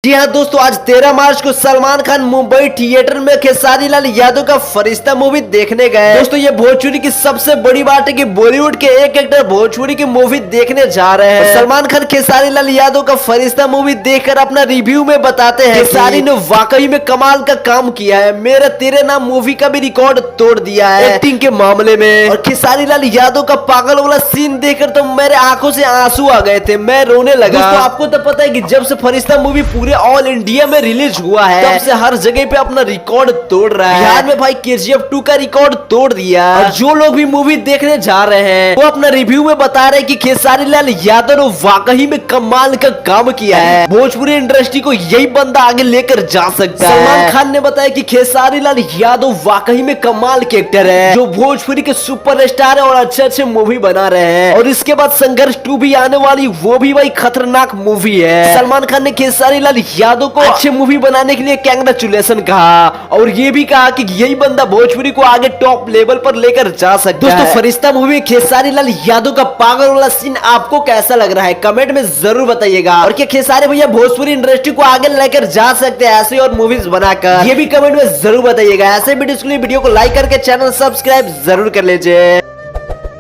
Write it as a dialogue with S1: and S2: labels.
S1: जी हाँ दोस्तों, आज 13 मार्च को सलमान खान मुंबई थिएटर में खेसारी लाल यादव का फरिश्ता मूवी देखने गए। दोस्तों ये भोजपुरी की सबसे बड़ी बात है कि बॉलीवुड के एक एक्टर भोजपुरी की मूवी देखने जा रहे हैं। सलमान खान खेसारी लाल यादव का फरिश्ता मूवी देखकर अपना रिव्यू में बताते हैं खेसारी ने वाकई में कमाल का काम किया है, मेरा तेरे नाम मूवी का भी रिकॉर्ड तोड़ दिया है एक्टिंग के मामले में। और खेसारी लाल यादव का पागल वाला सीन देखकर तो मेरे आंखों से आंसू आ गए थे, मैं रोने लगा। दोस्तों आपको तो पता है कि जब से फरिश्ता मूवी पूरे ऑल इंडिया में रिलीज हुआ है तब से हर जगह पे अपना रिकॉर्ड तोड़ रहा है। बिहार में भाई KGF 2 का रिकॉर्ड तोड़ दिया। और जो लोग भी मूवी देखने जा रहे हैं वो अपना रिव्यू में बता रहे हैं कि खेसारी लाल यादव ने वाकई में कमाल का काम किया है, भोजपुरी इंडस्ट्री को यही बंदा आगे लेकर जा सकता है। सलमान खान ने बताया कि खेसारी लाल यादव वाकई में कमाल के एक्टर है जो भोजपुरी के सुपरस्टार है और अच्छे अच्छे मूवी बना रहे हैं। और इसके बाद संघर्ष 2 भी आने वाली, वो भी भाई खतरनाक मूवी है। सलमान खान ने खेसारी लाल यादव को अच्छी मूवी बनाने के लिए कांग्रेचुलेशन कहा और ये भी कहा कि यही बंदा भोजपुरी को आगे टॉप लेवल पर लेकर जा सकता है। दोस्तों फरिश्ता मूवी में खेसारी लाल यादव का पागल वाला सीन आपको कैसा लग रहा है कमेंट में जरूर बताइएगा। और क्या खेसारी भैया भोजपुरी इंडस्ट्री को आगे लेकर जा सकते हैं ऐसे और मूवीज बनाकर, ये भी कमेंट में जरूर बताइएगा। ऐसे वीडियो के लिए वीडियो को लाइक करके चैनल सब्सक्राइब जरूर कर लीजिए।